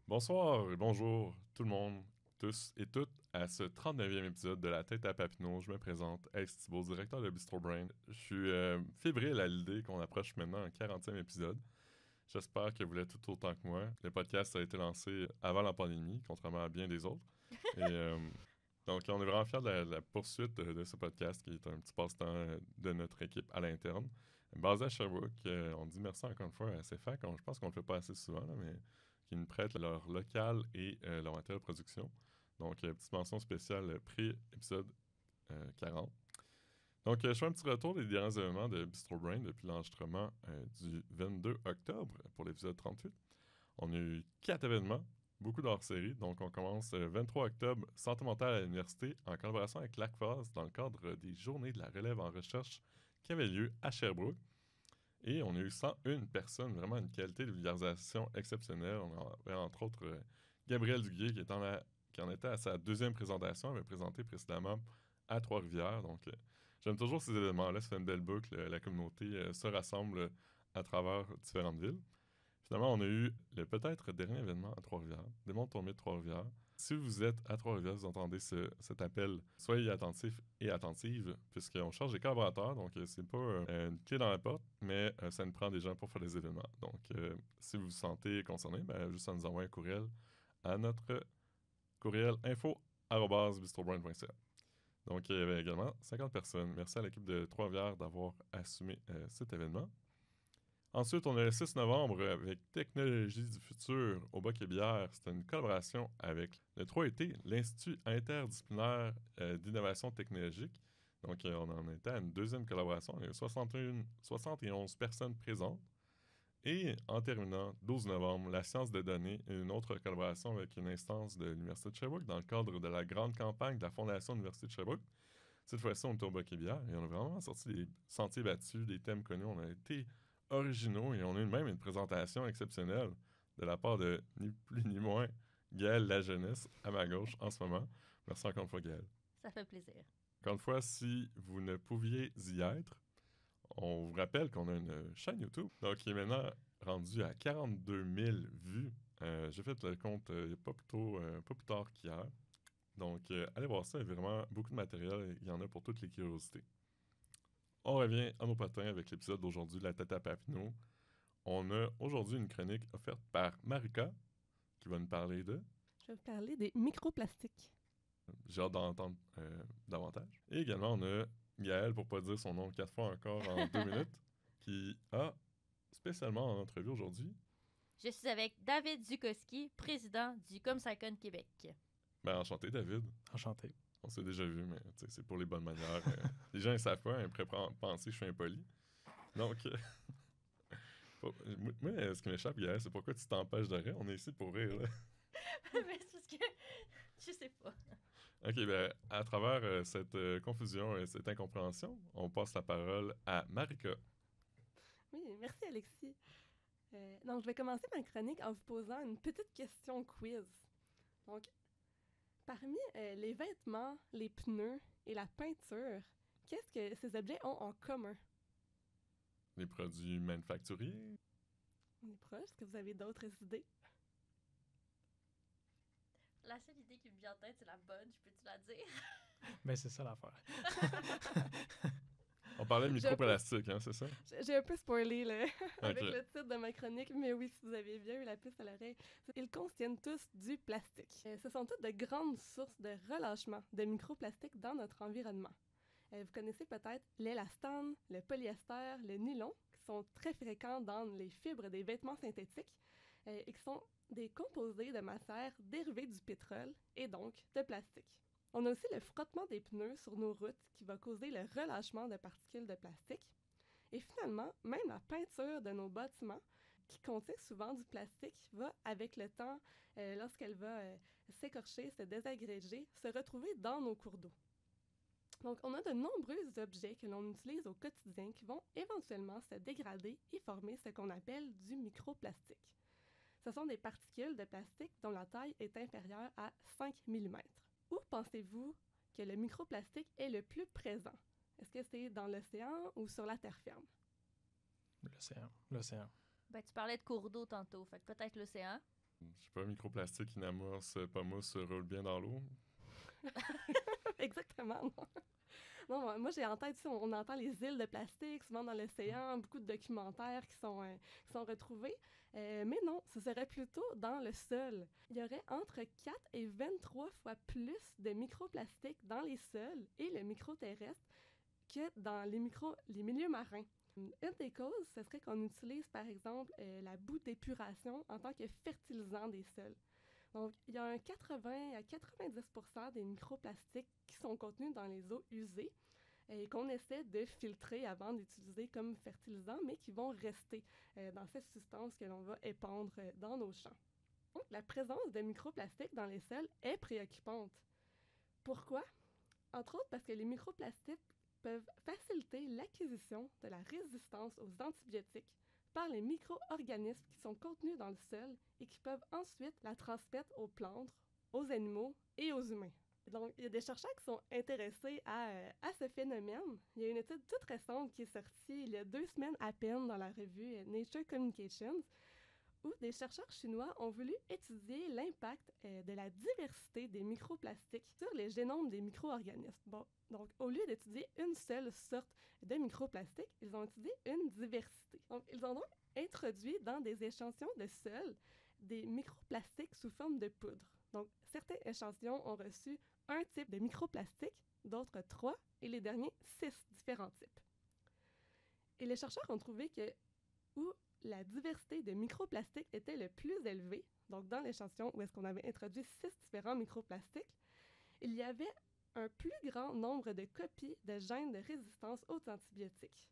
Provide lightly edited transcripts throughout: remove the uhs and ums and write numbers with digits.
Bonsoir et bonjour tout le monde, tous et toutes, à ce 39e épisode de La Tête à Papineau. Je me présente, Alex Thibault, directeur de Bistro Brain. Je suis fébrile à l'idée qu'on approche maintenant un 40e épisode. J'espère que vous l'êtes tout autant que moi. Le podcast a été lancé avant la pandémie, contrairement à bien des autres. Et donc, on est vraiment fiers de la poursuite de ce podcast, qui est un petit passe-temps de notre équipe à l'interne. Basé à Sherbrooke, on dit merci encore une fois à CFAC. Je pense qu'on ne le fait pas assez souvent, là, mais qui nous prêtent leur local et leur matériel de production. Donc, petite mention spéciale pré-épisode 40. Donc, je fais un petit retour des derniers événements de Bistro Brain depuis l'enregistrement du 22 octobre pour l'épisode 38. On a eu 4 événements, beaucoup d'hors-série. Donc, on commence le 23 octobre, Santé mentale à l'université, en collaboration avec l'ACFAS dans le cadre des Journées de la relève en recherche qui avaient lieu à Sherbrooke. Et on a eu 101 personnes, vraiment une qualité de vulgarisation exceptionnelle. On avait entre autres Gabriel Duguay qui en était à sa deuxième présentation, avait présenté précédemment à Trois-Rivières. Donc, j'aime toujours ces événements-là, ça fait une belle boucle. La communauté se rassemble à travers différentes villes. Finalement, on a eu le peut-être dernier événement à Trois-Rivières, Démonte ton mythe Trois-Rivières. Si vous êtes à Trois-Rivières, vous entendez cet appel, soyez attentifs et attentives, puisqu'on cherche des collaborateurs, donc c'est pas une clé dans la porte, mais ça nous prend des gens pour faire des événements. Donc, si vous vous sentez concerné, juste à nous envoyer un courriel à notre courriel info@bistrobrain.ca. Donc, il y avait également 50 personnes. Merci à l'équipe de Trois-Rivières d'avoir assumé cet événement. Ensuite, on a le 6 novembre avec Technologie du futur au Bac et Bière. C'était une collaboration avec le 3ET, l'Institut interdisciplinaire d'innovation technologique. Donc, on en était à une deuxième collaboration. On a eu 71 personnes présentes. Et en terminant, 12 novembre, la science des données, une autre collaboration avec une instance de l'Université de Sherbrooke dans le cadre de la grande campagne de la Fondation de l'Université de Sherbrooke. Cette fois-ci, on était au Bac et Bière et on a vraiment sorti des sentiers battus, des thèmes connus. On a été originaux et on a eu même une présentation exceptionnelle de la part de ni plus ni moins Gaëlle La Jeunesse à ma gauche en ce moment. Merci encore une fois, Gaëlle. Ça fait plaisir. Encore une fois, si vous ne pouviez y être, on vous rappelle qu'on a une chaîne YouTube, donc qui est maintenant rendue à 42 000 vues. J'ai fait le compte pas plus tard qu'hier. Donc, allez voir ça, il y a vraiment beaucoup de matériel, il y en a pour toutes les curiosités. On revient à nos patins avec l'épisode d'aujourd'hui de La Tête à Papineau. On a aujourd'hui une chronique offerte par Marika, qui va nous parler de... Je vais vous parler des microplastiques. J'ai hâte d'en entendre davantage. Et également, on a Gaëlle, pour ne pas dire son nom 4 fois encore en 2 minutes, qui a spécialement en entrevue aujourd'hui. Je suis avec David Zukoski, président du Comsacon Québec. Enchanté, David. Enchanté. On s'est déjà vu, mais c'est pour les bonnes manières. Les gens ne savent pas, ils pourraient penser que je suis impoli. Donc, moi, ce qui m'échappe, Gaëlle, c'est pourquoi tu t'empêches de rire. On est ici pour rire, là. Mais c'est parce que je sais pas. OK, à travers cette confusion et cette incompréhension, on passe la parole à Marika. Oui, merci Alexis. Donc, je vais commencer ma chronique en vous posant une petite question quiz. Donc, parmi les vêtements, les pneus et la peinture, qu'est-ce que ces objets ont en commun? Les produits manufacturiers? On est proche. Est-ce que vous avez d'autres idées? La seule idée qui me vient en tête, c'est la bonne. Je peux-tu la dire? Ben, c'est ça l'affaire. On parlait de microplastique, hein, c'est ça? J'ai un peu spoilé là, avec Ok. le titre de ma chronique, mais oui, si vous avez bien eu la puce à l'oreille. Ils contiennent tous du plastique. Ce sont toutes de grandes sources de relâchement de microplastiques dans notre environnement. Vous connaissez peut-être l'élastane, le polyester, le nylon, qui sont très fréquents dans les fibres des vêtements synthétiques et qui sont des composés de matières dérivées du pétrole et donc de plastique. On a aussi le frottement des pneus sur nos routes qui va causer le relâchement de particules de plastique. Et finalement, même la peinture de nos bâtiments, qui contient souvent du plastique, va, avec le temps, lorsqu'elle va s'écorcher, se désagréger, se retrouver dans nos cours d'eau. Donc, on a de nombreux objets que l'on utilise au quotidien qui vont éventuellement se dégrader et former ce qu'on appelle du microplastique. Ce sont des particules de plastique dont la taille est inférieure à 5 mm. Où pensez-vous que le microplastique est le plus présent? Est-ce que c'est dans l'océan ou sur la terre ferme? L'océan. Ben, tu parlais de cours d'eau tantôt, fait que peut-être l'océan. Je sais pas, microplastique, inamorce, pas mousse, roule bien dans l'eau. Exactement, non. Non, moi j'ai en tête, on entend les îles de plastique, souvent dans l'océan, beaucoup de documentaires qui sont retrouvés. Mais non, ce serait plutôt dans le sol. Il y aurait entre 4 et 23 fois plus de microplastiques dans les sols et le microterrestre que dans les milieux marins. Une des causes, ce serait qu'on utilise par exemple la boue d'épuration en tant que fertilisant des sols. Donc, il y a un 80 à 90% des microplastiques qui sont contenus dans les eaux usées et qu'on essaie de filtrer avant d'utiliser comme fertilisant, mais qui vont rester dans cette substance que l'on va épandre dans nos champs. Donc, la présence de microplastiques dans les sols est préoccupante. Pourquoi? Entre autres parce que les microplastiques peuvent faciliter l'acquisition de la résistance aux antibiotiques par les micro-organismes qui sont contenus dans le sol et qui peuvent ensuite la transmettre aux plantes, aux animaux et aux humains. Donc, il y a des chercheurs qui sont intéressés à ce phénomène. Il y a une étude toute récente qui est sortie il y a 2 semaines à peine dans la revue Nature Communications, où des chercheurs chinois ont voulu étudier l'impact de la diversité des microplastiques sur les génomes des micro-organismes. Bon, donc, au lieu d'étudier une seule sorte de microplastique, ils ont étudié une diversité. Donc, ils ont donc introduit dans des échantillons de sol des microplastiques sous forme de poudre. Donc, certains échantillons ont reçu un type de microplastique, d'autres 3, et les derniers 6 différents types. Et les chercheurs ont trouvé que où la diversité de microplastiques était le plus élevée, donc dans l'échantillon où est-ce qu'on avait introduit 6 différents microplastiques, il y avait un plus grand nombre de copies de gènes de résistance aux antibiotiques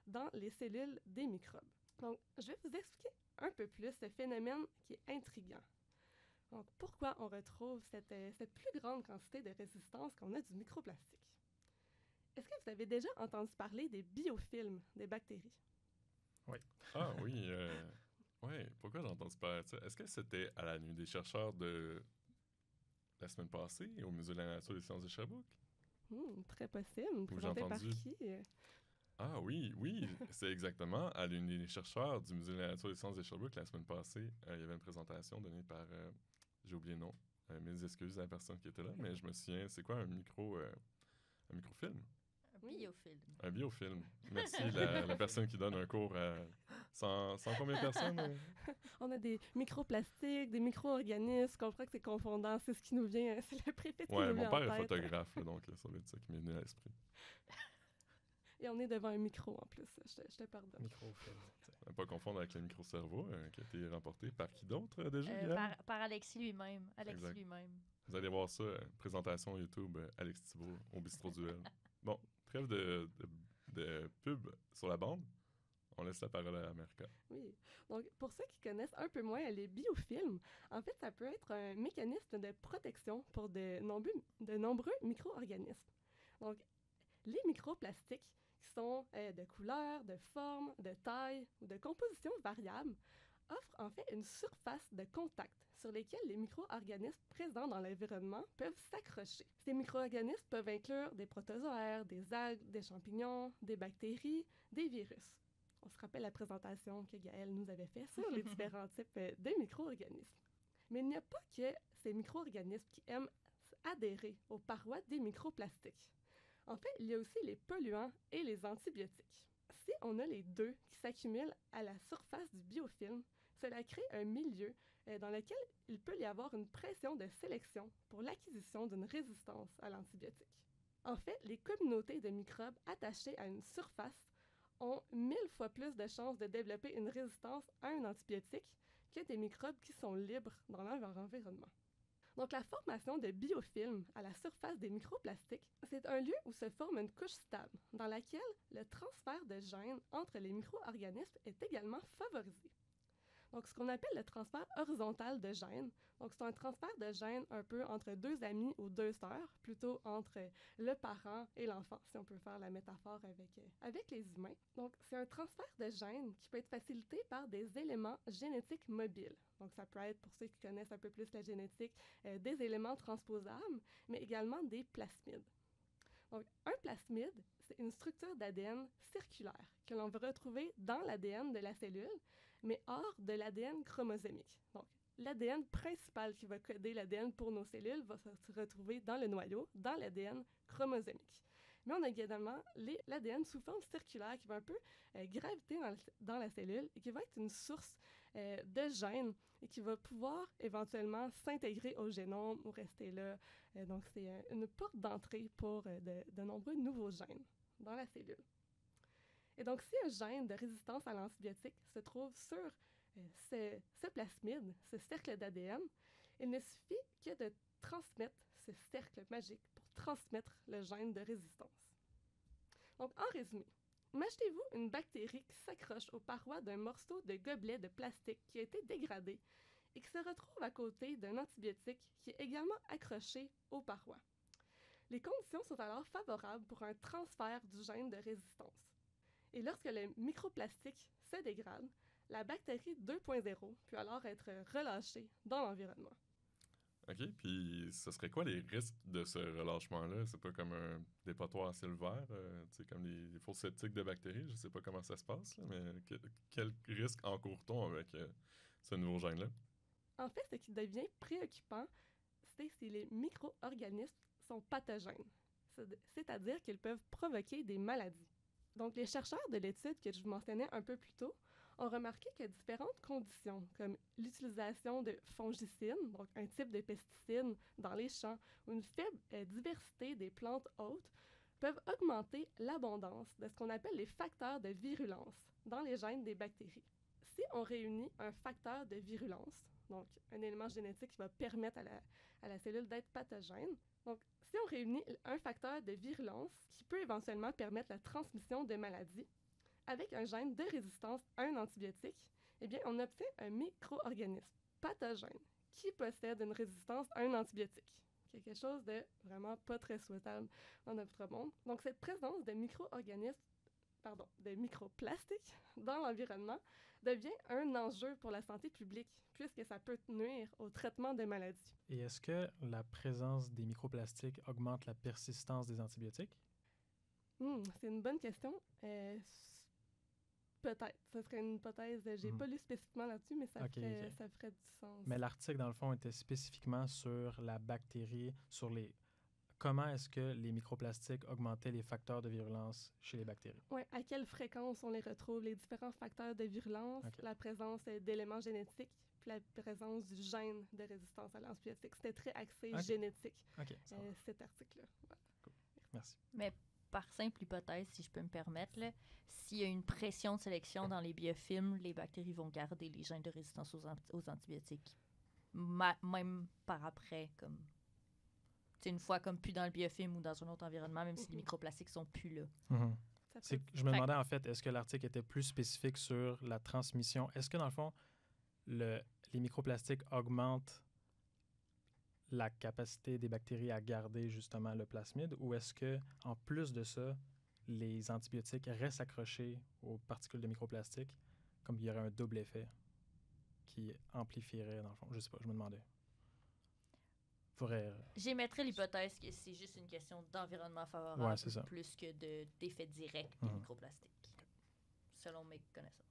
dans les cellules des microbes. Donc, je vais vous expliquer un peu plus ce phénomène qui est intriguant. Donc, pourquoi on retrouve cette plus grande quantité de résistance qu'on a du microplastique? Est-ce que vous avez déjà entendu parler des biofilms des bactéries? Oui. Ah oui, ouais, pourquoi j'ai entendu parler de ça? Est-ce que c'était à la nuit des chercheurs de la semaine passée au Musée de la nature et des sciences de Sherbrooke? Très possible. Présenté par qui? Ah oui, c'est exactement à l'une des chercheurs du Musée de la nature et des sciences de Sherbrooke la semaine passée. Il y avait une présentation donnée par, j'ai oublié le nom, mes excuses à la personne qui était là, mais je me souviens, c'est quoi un microfilm? Un biofilm. Un biofilm. Merci la personne qui donne un cours à 100 combien de personnes? On a des microplastiques, des micro-organismes. Je comprends que c'est confondant. C'est ce qui nous vient, c'est le préfet qui nous vient mon père en est tête. photographe, là, donc ça va être ça qui m'est venu à l'esprit. Et on est devant un micro en plus. Je te pardonne. Microfilm. À ne pas confondre avec le micro-cerveau qui a été remporté par qui d'autre déjà? Par Alexis lui-même. Exact. lui-même. Vous allez voir ça, présentation YouTube, Alex Thibault au Bistro Duel. Bon, trêve de pub sur la bande. On laisse la parole à America. Oui. Donc, pour ceux qui connaissent un peu moins les biofilms, en fait, ça peut être un mécanisme de protection pour de nombreux micro-organismes. Donc, les microplastiques qui sont de couleur, de forme, de taille ou de composition variable offrent en fait une surface de contact sur lesquelles les micro-organismes présents dans l'environnement peuvent s'accrocher. Ces micro-organismes peuvent inclure des protozoaires, des algues, des champignons, des bactéries, des virus. On se rappelle la présentation que Gaëlle nous avait faite sur les différents types de micro-organismes. Mais il n'y a pas que ces micro-organismes qui aiment adhérer aux parois des microplastiques. En fait, il y a aussi les polluants et les antibiotiques. Si on a les deux qui s'accumulent à la surface du biofilm, cela crée un milieu dans lequel il peut y avoir une pression de sélection pour l'acquisition d'une résistance à l'antibiotique. En fait, les communautés de microbes attachées à une surface ont 1000 fois plus de chances de développer une résistance à un antibiotique que des microbes qui sont libres dans leur environnement. Donc, la formation de biofilms à la surface des microplastiques, c'est un lieu où se forme une couche stable, dans laquelle le transfert de gènes entre les micro-organismes est également favorisé. Donc, ce qu'on appelle le transfert horizontal de gènes. Donc, c'est un transfert de gènes un peu entre deux amis ou deux sœurs, plutôt entre le parent et l'enfant, si on peut faire la métaphore avec les humains. Donc, c'est un transfert de gènes qui peut être facilité par des éléments génétiques mobiles. Donc, ça peut être, pour ceux qui connaissent un peu plus la génétique, des éléments transposables, mais également des plasmides. Donc, un plasmide, c'est une structure d'ADN circulaire que l'on va retrouver dans l'ADN de la cellule, mais hors de l'ADN chromosomique. Donc, l'ADN principal qui va coder l'ADN pour nos cellules va se retrouver dans le noyau, dans l'ADN chromosomique. Mais on a également l'ADN sous forme circulaire qui va un peu graviter dans la cellule et qui va être une source de gènes et qui va pouvoir éventuellement s'intégrer au génome ou rester là. Donc, c'est une porte d'entrée pour de nombreux nouveaux gènes dans la cellule. Et donc, si un gène de résistance à l'antibiotique se trouve sur ce plasmide, ce cercle d'ADN, il ne suffit que de transmettre ce cercle magique pour transmettre le gène de résistance. Donc, en résumé, imaginez-vous une bactérie qui s'accroche aux parois d'un morceau de gobelet de plastique qui a été dégradé et qui se retrouve à côté d'un antibiotique qui est également accroché aux parois. Les conditions sont alors favorables pour un transfert du gène de résistance. Et lorsque le microplastique se dégrade, la bactérie 2.0 peut alors être relâchée dans l'environnement. OK, puis ce serait quoi les risques de ce relâchement-là? C'est pas comme un dépotoir à ciel ouvert, tu sais, comme les fosses septiques de bactéries, je sais pas comment ça se passe, là, mais quel risque encourt-on avec ce nouveau gène-là? En fait, ce qui devient préoccupant, c'est si les micro-organismes sont pathogènes, c'est-à-dire qu'ils peuvent provoquer des maladies. Donc, les chercheurs de l'étude que je vous mentionnais un peu plus tôt ont remarqué que différentes conditions, comme l'utilisation de fongicides, donc un type de pesticide dans les champs, ou une faible diversité des plantes hôtes, peuvent augmenter l'abondance de ce qu'on appelle les facteurs de virulence dans les gènes des bactéries. Si on réunit un facteur de virulence, donc un élément génétique qui va permettre à la cellule d'être pathogène, donc si on réunit un facteur de virulence qui peut éventuellement permettre la transmission de maladies, avec un gène de résistance à un antibiotique, eh bien, on obtient un micro-organisme pathogène qui possède une résistance à un antibiotique. Quelque chose de vraiment pas très souhaitable dans notre monde. Donc, cette présence de de microplastiques dans l'environnement devient un enjeu pour la santé publique, puisque ça peut nuire au traitement des maladies. Et est-ce que la présence des microplastiques augmente la persistance des antibiotiques? C'est une bonne question. Peut-être. Ce serait une hypothèse. J'ai pas lu spécifiquement là-dessus, mais ça ferait du sens. Mais l'article, dans le fond, était spécifiquement sur la bactérie, sur les... Comment est-ce que les microplastiques augmentaient les facteurs de virulence chez les bactéries? Oui, à quelle fréquence on les retrouve, les différents facteurs de virulence, la présence d'éléments génétiques, puis la présence du gène de résistance à l'antibiotique. C'était très axé génétique, cet article-là. Ouais. Cool. Merci. Mais par simple hypothèse, si je peux me permettre, là, s'il y a une pression de sélection dans les biofilms, les bactéries vont garder les gènes de résistance aux antibiotiques. Même par après, comme une fois comme plus dans le biofilm ou dans un autre environnement, même si les microplastiques sont plus là. Je me demandais en fait, est-ce que l'article était plus spécifique sur la transmission? Est-ce que dans le fond, les microplastiques augmentent la capacité des bactéries à garder justement le plasmide, ou est-ce que en plus de ça, les antibiotiques restent accrochés aux particules de microplastiques, comme il y aurait un double effet qui amplifierait dans le fond? Je sais pas, je me demandais. J'émettrais l'hypothèse que c'est juste une question d'environnement favorable plus que d'effet direct des microplastiques, selon mes connaissances.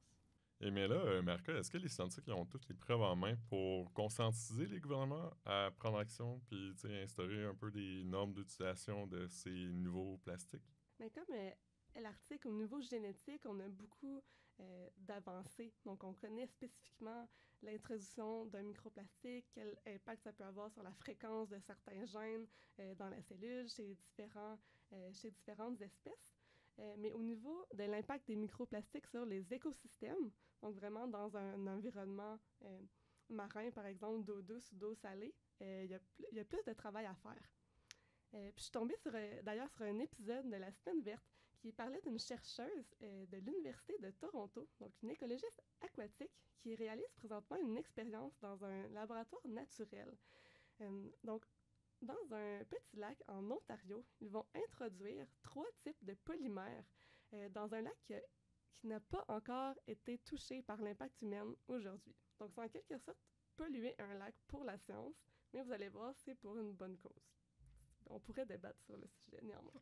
Et mais là, Marca, est-ce que les scientifiques ont toutes les preuves en main pour conscientiser les gouvernements à prendre action puis instaurer un peu des normes d'utilisation de ces nouveaux plastiques? Mais comme l'article au niveau génétique, on a beaucoup d'avancées. Donc, on connaît spécifiquement l'introduction d'un microplastique, quel impact ça peut avoir sur la fréquence de certains gènes dans la cellule chez différentes espèces. Mais au niveau de l'impact des microplastiques sur les écosystèmes, donc vraiment dans un environnement marins, par exemple, d'eau douce ou d'eau salée, il y a plus de travail à faire. Puis je suis tombée d'ailleurs sur un épisode de La Semaine verte qui parlait d'une chercheuse de l'Université de Toronto, donc une écologiste aquatique, qui réalise présentement une expérience dans un laboratoire naturel. Donc, dans un petit lac en Ontario, ils vont introduire 3 types de polymères dans un lac qui n'a pas encore été touché par l'impact humain aujourd'hui. Donc, c'est en quelque sorte polluer un lac pour la science, mais vous allez voir, c'est pour une bonne cause. On pourrait débattre sur le sujet, néanmoins.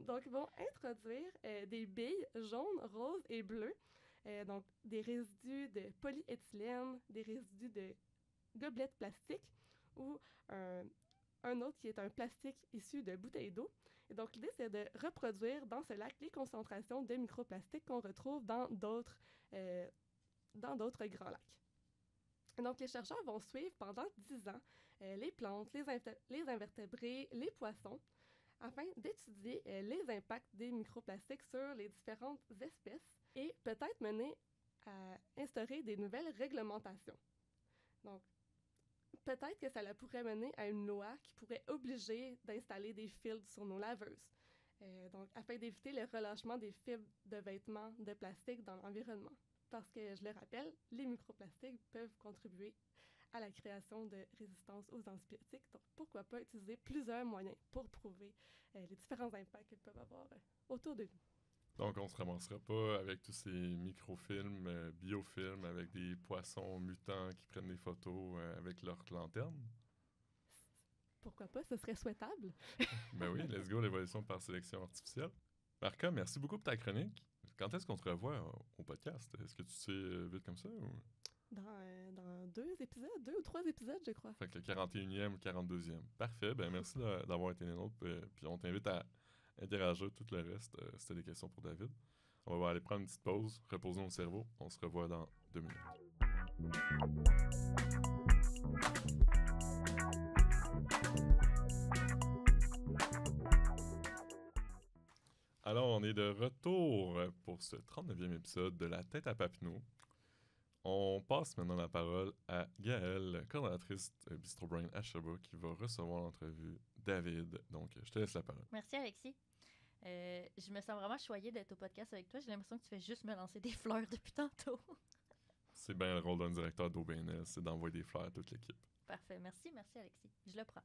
Donc, ils vont introduire des billes jaunes, roses et bleues, donc des résidus de polyéthylène, des résidus de gobelets de plastique ou un autre qui est un plastique issu de bouteilles d'eau. Et donc, l'idée, c'est de reproduire dans ce lac les concentrations de microplastiques qu'on retrouve dans d'autres grands lacs. Et donc, les chercheurs vont suivre pendant 10 ans les plantes, les invertébrés, les poissons, afin d'étudier les impacts des microplastiques sur les différentes espèces et peut-être mener à instaurer des nouvelles réglementations. Donc, peut-être que ça pourrait mener à une loi qui pourrait obliger d'installer des filtres sur nos laveuses, donc afin d'éviter le relâchement des fibres de vêtements de plastique dans l'environnement. Parce que, je le rappelle, les microplastiques peuvent contribuer à la création de résistance aux antibiotiques. Donc, pourquoi pas utiliser plusieurs moyens pour prouver les différents impacts qu'ils peuvent avoir autour de nous. Donc, on ne se ramassera pas avec tous ces microfilms, biofilms, avec des poissons mutants qui prennent des photos avec leur lanterne? Pourquoi pas? Ce serait souhaitable. Ben oui, let's go, l'évolution par sélection artificielle. Marca, merci beaucoup pour ta chronique. Quand est-ce qu'on te revoit au podcast? Est-ce que tu sais vite comme ça? Ou... Dans 2 ou 3 épisodes, je crois. Fait que le 41e ou 42e. Parfait, ben merci d'avoir été les nôtres. Puis on t'invite à interagir tout le reste. C'était des questions pour David. On va aller prendre une petite pause, reposer nos cerveaux. On se revoit dans 2 minutes. Alors, on est de retour pour ce 39e épisode de La Tête à Papineau. On passe maintenant la parole à Gaëlle, coordonnatrice Bistro Brain à Sherbrooke, qui va recevoir l'entrevue David. Donc, je te laisse la parole. Merci, Alexis. Je me sens vraiment choyée d'être au podcast avec toi. J'ai l'impression que tu fais juste me lancer des fleurs depuis tantôt. C'est bien le rôle d'un directeur d'OBNL, c'est d'envoyer des fleurs à toute l'équipe. Parfait. Merci, Alexis. Je le prends.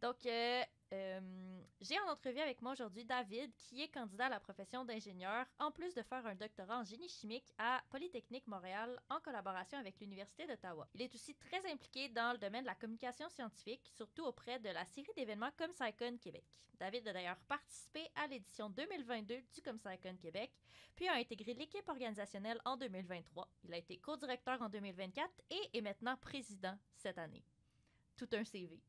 Donc, j'ai en entrevue avec moi aujourd'hui David, qui est candidat à la profession d'ingénieur, en plus de faire un doctorat en génie chimique à Polytechnique Montréal, en collaboration avec l'Université d'Ottawa. Il est aussi très impliqué dans le domaine de la communication scientifique, surtout auprès de la série d'événements ComSciCon Québec. David a d'ailleurs participé à l'édition 2022 du ComSciCon Québec, puis a intégré l'équipe organisationnelle en 2023. Il a été co-directeur en 2024 et est maintenant président cette année. Tout un CV.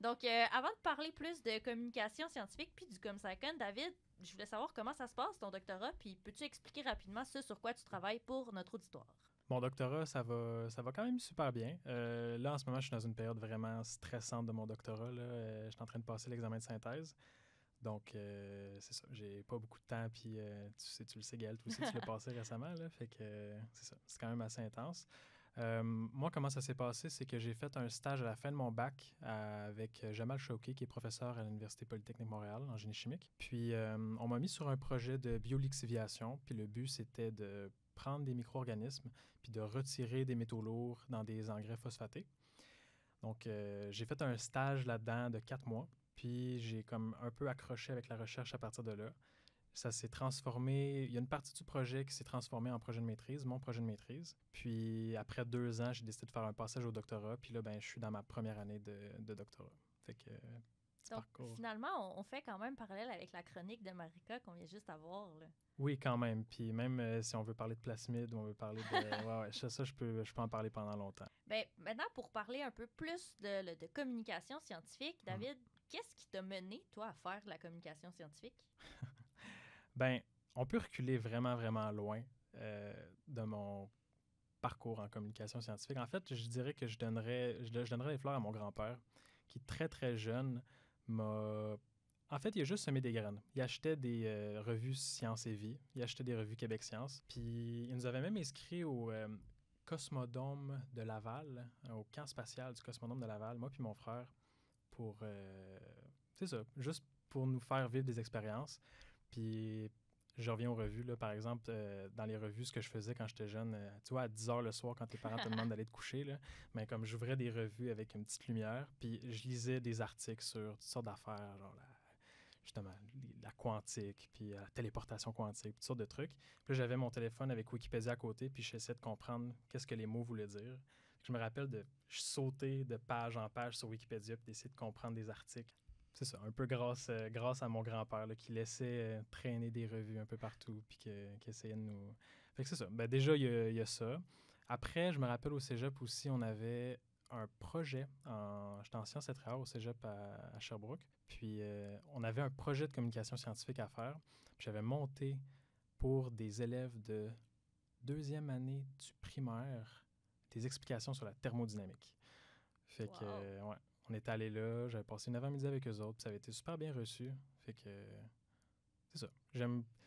Donc, avant de parler plus de communication scientifique puis du ComSciCon, David, je voulais savoir comment ça se passe, ton doctorat, puis peux-tu expliquer rapidement ce sur quoi tu travailles pour notre auditoire? Mon doctorat, ça va quand même super bien. Là, en ce moment, je suis dans une période vraiment stressante de mon doctorat. Je suis en train de passer l'examen de synthèse. Donc, c'est ça. J'ai pas beaucoup de temps, puis tu le sais, Gaëlle, toi aussi, tu l'as passé récemment. Là, fait que c'est ça. C'est quand même assez intense. Moi, comment ça s'est passé, c'est que j'ai fait un stage à la fin de mon bac avec Jamal Chouki, qui est professeur à l'Université Polytechnique Montréal en génie chimique. Puis, on m'a mis sur un projet de biolixiviation. Puis, le but, c'était de prendre des micro-organismes puis de retirer des métaux lourds dans des engrais phosphatés. Donc, j'ai fait un stage là-dedans de 4 mois. Puis, j'ai comme un peu accroché avec la recherche à partir de là. Ça s'est transformé. Il y a une partie du projet qui s'est transformée en projet de maîtrise, mon projet de maîtrise. Puis après 2 ans, j'ai décidé de faire un passage au doctorat. Puis là, je suis dans ma première année de doctorat. Fait que petit Donc, parcours. Finalement, on fait quand même parallèle avec la chronique de Marika qu'on vient juste avoir, là. Oui, quand même. Puis même si on veut parler de plasmide ou on veut parler de... ça, je peux en parler pendant longtemps. Bien, maintenant, pour parler un peu plus de communication scientifique, David, qu'est-ce qui t'a mené, toi, à faire de la communication scientifique? Ben, on peut reculer vraiment, vraiment loin de mon parcours en communication scientifique. En fait, je dirais que je donnerais les fleurs à mon grand-père, qui, très, très jeune, m'a... En fait, il a juste semé des graines. Il achetait des revues Science et Vie. Il achetait des revues Québec Science. Puis, il nous avait même inscrits au Cosmodome de Laval, au camp spatial du Cosmodome de Laval, moi puis mon frère, pour, c'est ça, juste pour nous faire vivre des expériences. Puis je reviens aux revues, là, par exemple, dans les revues, ce que je faisais quand j'étais jeune, tu vois, à 10 heures le soir, quand tes parents te demandent d'aller te coucher, là, mais comme j'ouvrais des revues avec une petite lumière, puis je lisais des articles sur toutes sortes d'affaires, genre justement, la quantique, puis la téléportation quantique, toutes sortes de trucs. Puis là, j'avais mon téléphone avec Wikipédia à côté, puis j'essayais de comprendre qu'est-ce que les mots voulaient dire. Je me rappelle de sauter de page en page sur Wikipédia, puis d'essayer de comprendre des articles. C'est ça, un peu grâce à mon grand-père là, qui laissait traîner des revues un peu partout, puis qui essayait de nous... Fait que c'est ça. Ben, déjà, il y a ça. Après, je me rappelle au cégep aussi, on avait un projet. J'étais en sciences et lettres au cégep à Sherbrooke. Puis, on avait un projet de communication scientifique à faire. Puis j'avais monté pour des élèves de deuxième année du primaire des explications sur la thermodynamique. Fait que, ouais, on était allé là, j'avais passé une avant-midi avec eux autres, puis ça avait été super bien reçu. Fait que, c'est ça.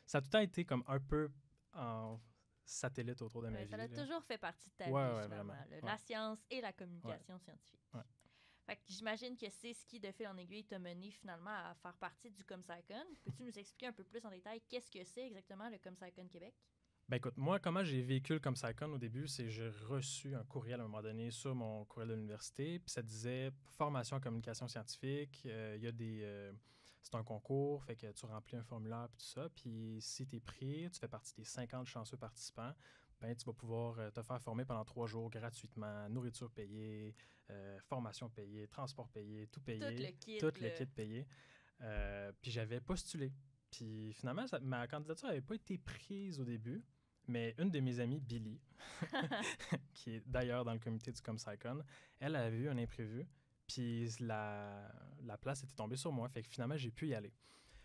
Ça a tout le temps été comme un peu en satellite autour de ma vie. Ça a là. toujours fait partie de ta vie, Ouais, finalement. vraiment. La science et la communication scientifique. Ouais. Fait que j'imagine que c'est ce qui, de fil en aiguille, t'a mené finalement à faire partie du ComSciCon. Peux-tu nous expliquer un peu plus en détail qu'est-ce que c'est exactement le ComSciCon Québec? Ben écoute, moi, comment j'ai vécu le ComSciCon au début, c'est que j'ai reçu un courriel à un moment donné sur mon courriel de l'université, puis ça disait formation en communication scientifique, il y a c'est un concours, fait que tu remplis un formulaire puis tout ça, puis si tu es pris, tu fais partie des 50 chanceux participants, ben tu vas pouvoir te faire former pendant 3 jours gratuitement, nourriture payée, formation payée, transport payé, tout payé. Tout le kit payé. Puis j'avais postulé. Puis finalement, ma candidature n'avait pas été prise au début. Mais une de mes amies, Billy, qui est d'ailleurs dans le comité du ComSciCon, elle avait eu un imprévu, puis la place était tombée sur moi, fait que finalement, j'ai pu y aller.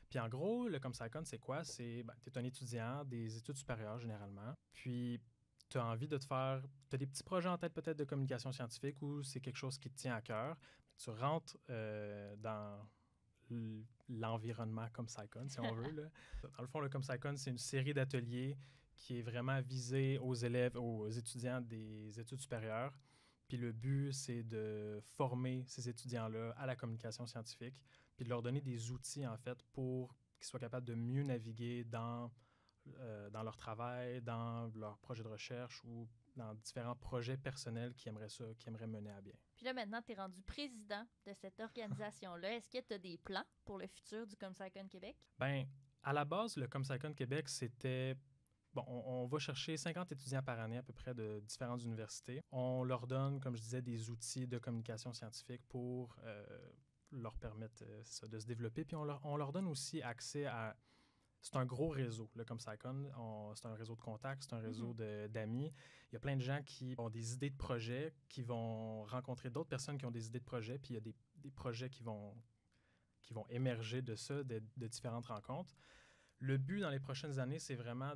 Puis en gros, le ComSciCon, c'est quoi? C'est, tu es un étudiant des études supérieures généralement, puis tu as envie de tu as des petits projets en tête peut-être de communication scientifique ou c'est quelque chose qui te tient à cœur. Tu rentres dans l'environnement ComSciCon, si on veut. Là. Dans le fond, le ComSciCon, c'est une série d'ateliers qui est vraiment visée aux élèves, aux étudiants des études supérieures. Puis le but, c'est de former ces étudiants-là à la communication scientifique, puis de leur donner des outils, en fait, pour qu'ils soient capables de mieux naviguer dans leur travail, dans leur projet de recherche ou dans différents projets personnels qu'ils aimeraient mener à bien. Puis là, maintenant, tu es rendu président de cette organisation-là. Est-ce que tu as des plans pour le futur du ComSciCon Québec? Bien, à la base, le ComSciCon Québec, c'était... Bon, on va chercher 50 étudiants par année à peu près de différentes universités. On leur donne, comme je disais, des outils de communication scientifique pour leur permettre de se développer. Puis on leur donne aussi accès à... C'est un gros réseau, le ComSciCon. C'est un réseau de contacts, c'est un réseau d'amis. Il y a plein de gens qui ont des idées de projets, qui vont rencontrer d'autres personnes qui ont des idées de projets, puis il y a des projets qui vont émerger de ça, de différentes rencontres. Le but dans les prochaines années, c'est vraiment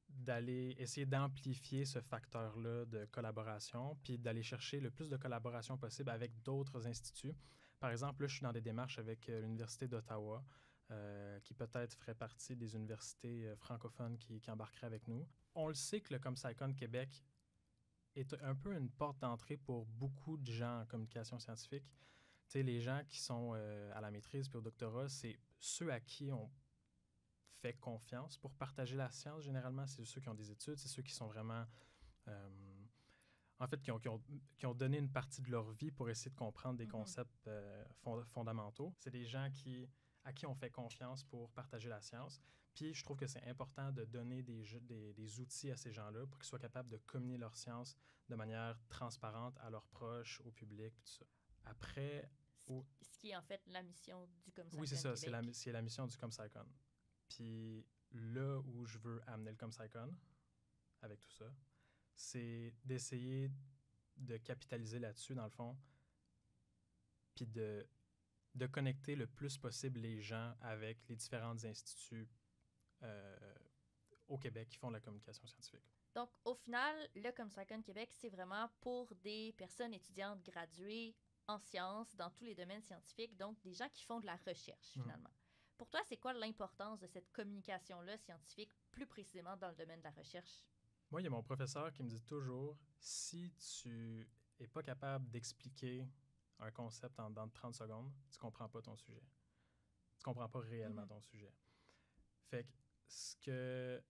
d'aller essayer d'amplifier ce facteur-là de collaboration, puis d'aller chercher le plus de collaboration possible avec d'autres instituts. Par exemple, là, je suis dans des démarches avec l'Université d'Ottawa, qui peut-être ferait partie des universités francophones qui embarqueraient avec nous. On le sait que le ComSciCon Québec est un peu une porte d'entrée pour beaucoup de gens en communication scientifique. Tu sais, les gens qui sont à la maîtrise puis au doctorat, c'est ceux à qui on fait confiance pour partager la science. Généralement, c'est ceux qui ont des études, c'est ceux qui sont vraiment... en fait, qui ont donné une partie de leur vie pour essayer de comprendre des concepts fondamentaux. C'est des gens à qui on fait confiance pour partager la science. Puis, je trouve que c'est important de donner des outils à ces gens-là pour qu'ils soient capables de communiquer leur science de manière transparente à leurs proches, au public, tout ça. Après... Ce qui est en fait la mission du ComSciCon. Oui, c'est ça. Québec. C'est la mission du ComSciCon. Puis là où je veux amener le ComSciCon, avec tout ça, c'est d'essayer de capitaliser là-dessus, dans le fond, puis de connecter le plus possible les gens avec les différents instituts au Québec qui font de la communication scientifique. Donc, au final, le ComSciCon Québec, c'est vraiment pour des personnes étudiantes graduées en sciences, dans tous les domaines scientifiques, donc des gens qui font de la recherche, finalement. Pour toi, c'est quoi l'importance de cette communication-là scientifique, plus précisément dans le domaine de la recherche? Moi, il y a mon professeur qui me dit toujours, si tu n'es pas capable d'expliquer un concept en dedans de 30 secondes, tu comprends pas ton sujet. Tu comprends pas réellement ton sujet. Fait que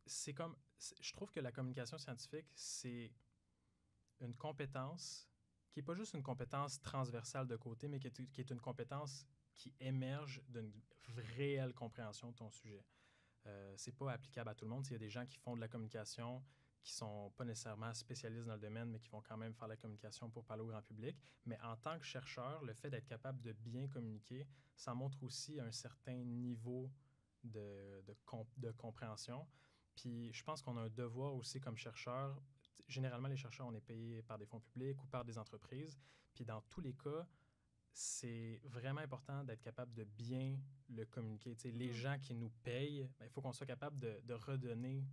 c'est comme... Je trouve que la communication scientifique, c'est une compétence qui n'est pas juste une compétence transversale de côté, mais qui est une compétence qui émerge d'une réelle compréhension de ton sujet. C'est pas applicable à tout le monde. Il y a des gens qui font de la communication qui sont pas nécessairement spécialistes dans le domaine, mais qui vont quand même faire la communication pour parler au grand public. Mais en tant que chercheur, le fait d'être capable de bien communiquer, ça montre aussi un certain niveau de compréhension. Puis je pense qu'on a un devoir aussi comme chercheur. Généralement, les chercheurs, on est payés par des fonds publics ou par des entreprises. Puis dans tous les cas, c'est vraiment important d'être capable de bien le communiquer. Les gens qui nous payent, il faut qu'on soit capable de redonner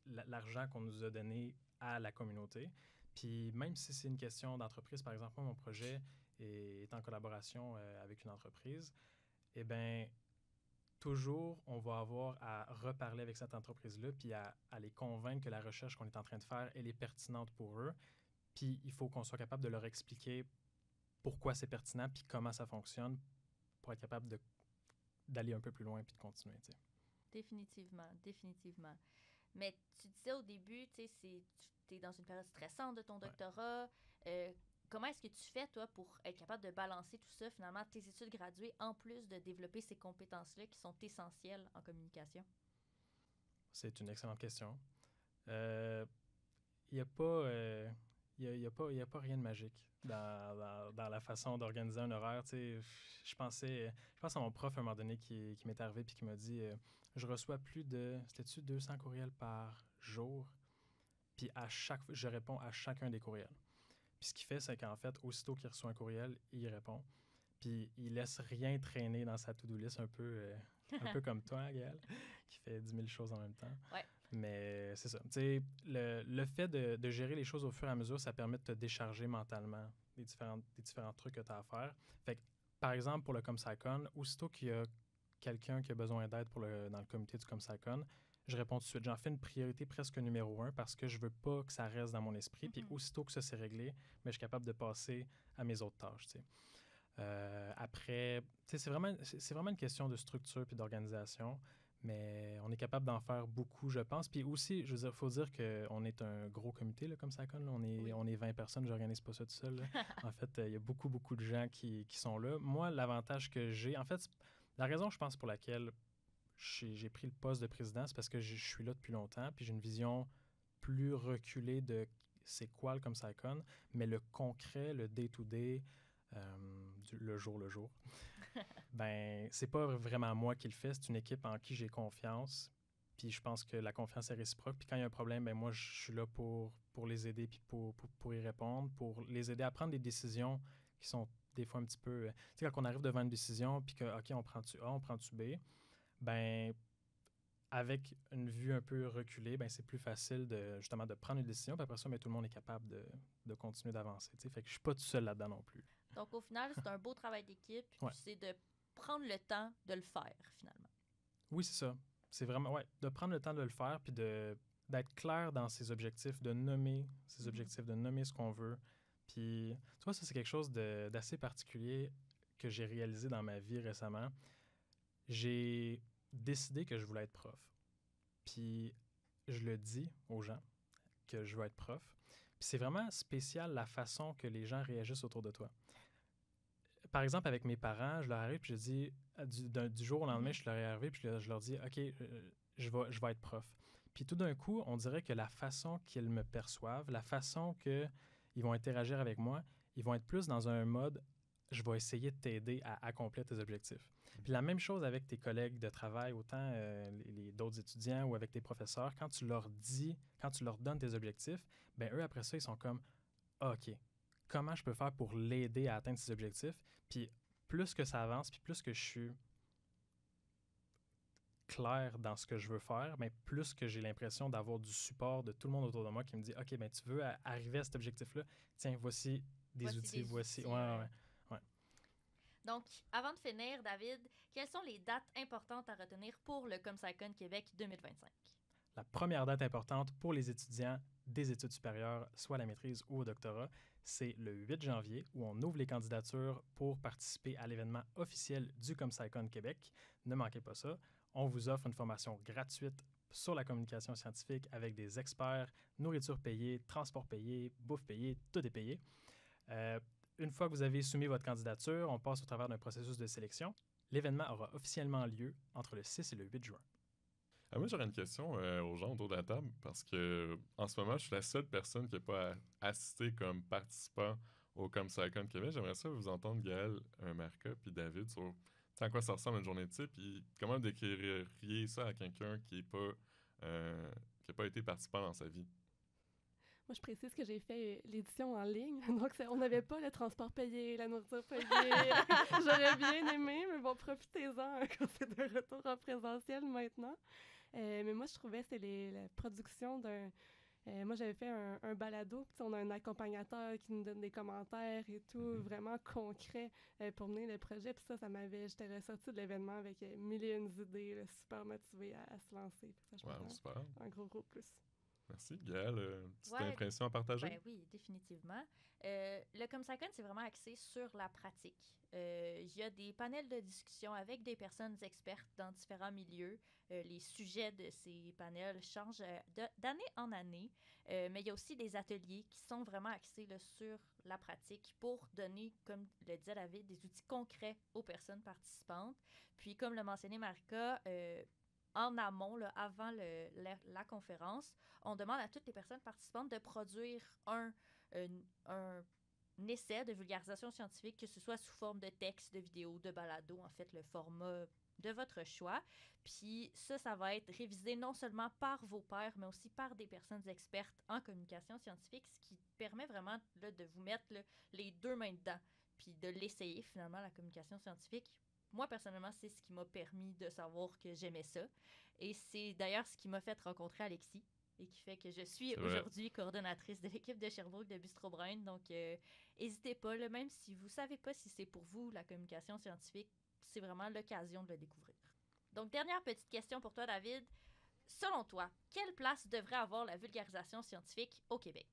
l'argent qu'on nous a donné à la communauté. Puis même si c'est une question d'entreprise, par exemple, moi, mon projet est en collaboration avec une entreprise, eh bien, toujours, on va avoir à reparler avec cette entreprise-là puis à les convaincre que la recherche qu'on est en train de faire, elle est pertinente pour eux. Puis il faut qu'on soit capable de leur expliquer pourquoi c'est pertinent puis comment ça fonctionne pour être capable d'aller un peu plus loin puis de continuer. T'sais. Définitivement, définitivement. Mais tu disais au début, tu es dans une période stressante de ton doctorat. Comment est-ce que tu fais, toi, pour être capable de balancer tout ça, finalement, tes études graduées, en plus de développer ces compétences-là qui sont essentielles en communication? C'est une excellente question. Il n'y a pas... Il y a pas rien de magique dans la façon d'organiser un horaire. Je pense à mon prof à un moment donné qui m'est arrivé et qui m'a dit je reçois plus de, c'était-tu 200 courriels par jour? Puis je réponds à chacun des courriels. Puis ce qu'il fait, c'est qu'en fait, aussitôt qu'il reçoit un courriel, il y répond. Puis il laisse rien traîner dans sa to-do list, un peu comme toi, Gaëlle, qui fait 10 000 choses en même temps. Ouais. Mais c'est ça. Le fait de gérer les choses au fur et à mesure, ça permet de te décharger mentalement des différents trucs que tu as à faire. Fait que, par exemple, pour le ComSciCon, aussitôt qu'il y a quelqu'un qui a besoin d'aide dans le comité du ComSciCon, je réponds tout de suite. J'en fais une priorité presque numéro 1 parce que je veux pas que ça reste dans mon esprit. Puis aussitôt que ça s'est réglé, je suis capable de passer à mes autres tâches. Après, c'est vraiment une question de structure puis d'organisation. Mais on est capable d'en faire beaucoup, je pense. Puis aussi, je veux dire, il faut dire qu'on est un gros comité, là, comme SciCon. On est 20 personnes, je n'organise pas ça tout seul. En fait, il y a beaucoup, beaucoup de gens qui sont là. Moi, l'avantage que j'ai... En fait, la raison, je pense, pour laquelle j'ai pris le poste de président, c'est parce que je suis là depuis longtemps, puis j'ai une vision plus reculée de c'est quoi le comme SciCon, mais le concret, le day-to-day, le jour le jour, ben c'est pas vraiment moi qui le fais, c'est une équipe en qui j'ai confiance, puis je pense que la confiance est réciproque, puis quand il y a un problème, ben moi je suis là pour les aider, puis pour y répondre, pour les aider à prendre des décisions qui sont des fois un petit peu... Tu sais, quand on arrive devant une décision, puis que, OK, on prend-tu A, on prend-tu B, ben avec une vue un peu reculée, ben c'est plus facile justement de prendre une décision, puis après ça, ben, tout le monde est capable de continuer d'avancer. Fait que je suis pas tout seul là-dedans non plus. Donc, au final, c'est un beau travail d'équipe, puis c'est de prendre le temps de le faire, finalement. Oui, c'est ça. C'est vraiment, de prendre le temps de le faire, puis d'être clair dans ses objectifs, de nommer ses objectifs, de nommer ce qu'on veut. Puis, tu vois, ça, c'est quelque chose d'assez particulier que j'ai réalisé dans ma vie récemment. J'ai décidé que je voulais être prof. Puis, je le dis aux gens que je veux être prof. Puis, c'est vraiment spécial la façon que les gens réagissent autour de toi. Par exemple, avec mes parents, je leur arrive puis je dis, du jour au lendemain, je leur arrive puis je leur dis, OK, je vais être prof. Puis tout d'un coup, on dirait que la façon qu'ils me perçoivent, la façon qu'ils vont interagir avec moi, ils vont être plus dans un mode, je vais essayer de t'aider à accomplir tes objectifs. Puis la même chose avec tes collègues de travail, autant d'autres étudiants ou avec tes professeurs, quand tu leur donnes tes objectifs, ben eux, après ça, ils sont comme, OK, comment je peux faire pour l'aider à atteindre ses objectifs? Puis plus que ça avance, puis plus que je suis clair dans ce que je veux faire, mais plus que j'ai l'impression d'avoir du support de tout le monde autour de moi qui me dit « OK, ben tu veux arriver à cet objectif-là? Tiens, voici des outils, voici... » Ouais. Donc, avant de finir, David, quelles sont les dates importantes à retenir pour le ComSciCon Québec 2025? La première date importante pour les étudiants des études supérieures, soit à la maîtrise ou au doctorat, c'est le 8 janvier où on ouvre les candidatures pour participer à l'événement officiel du ComSciCon Québec. Ne manquez pas ça. On vous offre une formation gratuite sur la communication scientifique avec des experts, nourriture payée, transport payé, bouffe payée, tout est payé. Une fois que vous avez soumis votre candidature, on passe au travers d'un processus de sélection. L'événement aura officiellement lieu entre le 6 et le 8 juin. Moi, j'aurais une question aux gens autour de la table parce que en ce moment, je suis la seule personne qui n'a pas assisté comme participant au ComSciCon Québec. J'aimerais ça vous entendre, Gaël, Marca puis David, sur à quoi ça ressemble une journée type puis comment décririez ça à quelqu'un qui n'a pas été participant dans sa vie. Moi, je précise que j'ai fait l'édition en ligne, donc on n'avait pas le transport payé, la nourriture payée. J'aurais bien aimé, mais bon, profitez-en quand c'est de retour en présentiel maintenant. Mais moi, je trouvais que c'est la production d'un... moi, j'avais fait un balado, puis on a un accompagnateur qui nous donne des commentaires et tout, vraiment concret pour mener le projet. Puis j'étais ressortie de l'événement avec mille et une idées, là, super motivée à se lancer. Ça, Super. Un gros plus. Merci, Gaël. Petite impression à partager? Ben oui, définitivement. Le ComSciCon, c'est vraiment axé sur la pratique. Il y a des panels de discussion avec des personnes expertes dans différents milieux. Les sujets de ces panels changent d'année en année, mais il y a aussi des ateliers qui sont vraiment axés là, sur la pratique pour donner, comme le disait David, des outils concrets aux personnes participantes. Puis, comme l'a mentionné Marika, en amont, là, avant la conférence, on demande à toutes les personnes participantes de produire un essai de vulgarisation scientifique, que ce soit sous forme de texte, de vidéo, de balado, en fait, le format de votre choix. Puis ça va être révisé non seulement par vos pairs, mais aussi par des personnes expertes en communication scientifique, ce qui permet vraiment là, de vous mettre là, les deux mains dedans, puis de l'essayer finalement, la communication scientifique. Moi, personnellement, c'est ce qui m'a permis de savoir que j'aimais ça. Et c'est d'ailleurs ce qui m'a fait rencontrer Alexis et qui fait que je suis aujourd'hui coordonnatrice de l'équipe de Sherbrooke de Bistro Brain. Donc, n'hésitez pas, là, même si vous ne savez pas si c'est pour vous la communication scientifique, c'est vraiment l'occasion de le découvrir. Donc, dernière petite question pour toi, David. Selon toi, quelle place devrait avoir la vulgarisation scientifique au Québec?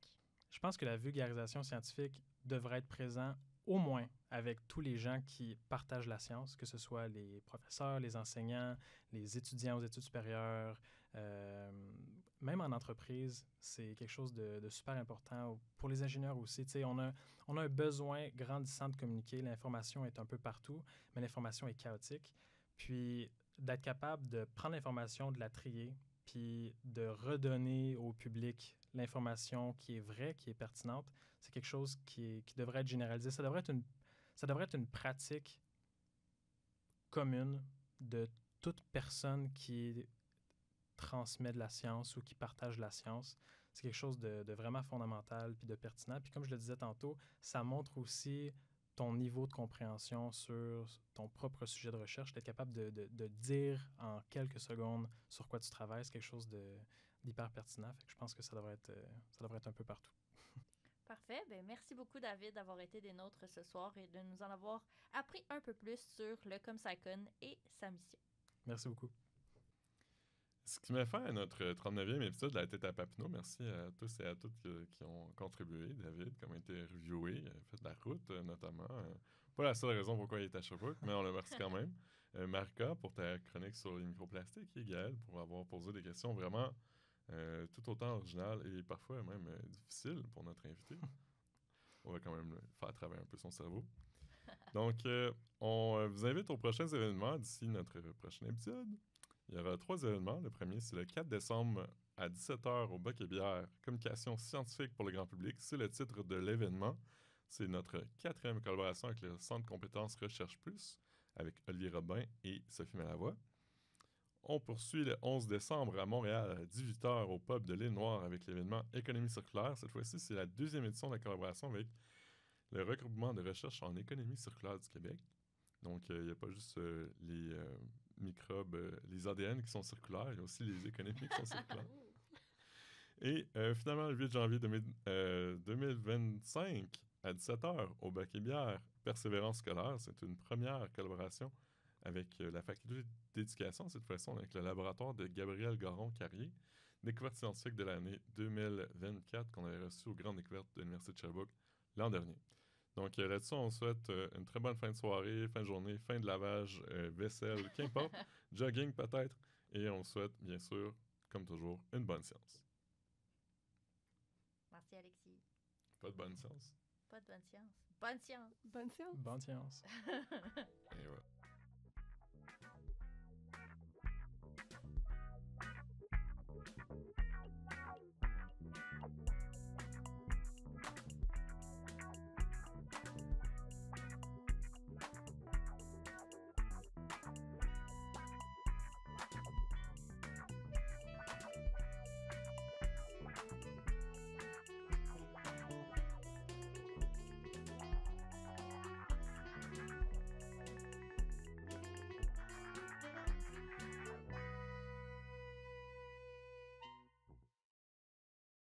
Je pense que la vulgarisation scientifique devrait être présente au moins avec tous les gens qui partagent la science, que ce soit les professeurs, les enseignants, les étudiants aux études supérieures, même en entreprise, c'est quelque chose de super important. Pour les ingénieurs aussi, on a un besoin grandissant de communiquer. L'information est un peu partout, mais l'information est chaotique. Puis d'être capable de prendre l'information, de la trier, puis de redonner au public l'information qui est vraie, qui est pertinente, c'est quelque chose qui devrait être généralisé. Ça devrait être une pratique commune de toute personne qui transmet de la science ou qui partage la science. C'est quelque chose de vraiment fondamental puis de pertinent. Puis comme je le disais tantôt, ça montre aussi ton niveau de compréhension sur ton propre sujet de recherche, d'être capable de dire en quelques secondes sur quoi tu travailles, c'est quelque chose d'hyper pertinent. Fait que je pense que ça devrait être un peu partout. Parfait. Bien, merci beaucoup, David, d'avoir été des nôtres ce soir et de nous en avoir appris un peu plus sur le ComSciCon et sa mission. Merci beaucoup. Ce qui met fin à notre 39e épisode de La Tête à Papineau. Merci à tous et à toutes qui ont contribué. David, comme interviewé, fait de la route notamment. Pas la seule raison pourquoi il est à Sherbrooke, mais on le remercie quand même. Marika, pour ta chronique sur les microplastiques, et Gaël, pour avoir posé des questions vraiment tout autant originales et parfois même difficiles pour notre invité. On va quand même faire travailler un peu son cerveau. Donc, on vous invite aux prochains événements d'ici notre prochain épisode. Il y aura 3 événements. Le premier, c'est le 4 décembre à 17h au Bac et Bière, Communication scientifique pour le grand public. C'est le titre de l'événement. C'est notre 4e collaboration avec le Centre compétences Recherche Plus, avec Olivier Robin et Sophie Malavoie. On poursuit le 11 décembre à Montréal à 18h au pub de l'Île Noire avec l'événement Économie circulaire. Cette fois-ci, c'est la 2e édition de la collaboration avec le regroupement de recherche en économie circulaire du Québec. Donc, il n'y a pas juste les microbes, les ADN qui sont circulaires, il y a aussi les économies qui sont circulaires. Et finalement, le 8 janvier 2025, à 17h, au Bac et Bière, Persévérance scolaire, c'est une première collaboration avec la faculté d'éducation, cette fois-ci avec le laboratoire de Gabriel Garon-Carrier. découverte scientifique de l'année 2024 qu'on avait reçue aux grandes découvertes de l'Université de Sherbrooke l'an dernier. Donc là-dessus, on souhaite une très bonne fin de soirée, fin de journée, fin de lavage, vaisselle, qu'importe, jogging peut-être, et on souhaite bien sûr, comme toujours, une bonne science. Merci, Alexis. Pas de bonne science. Pas de bonne science. Bonne science. Bonne science. Bonne science. Et voilà.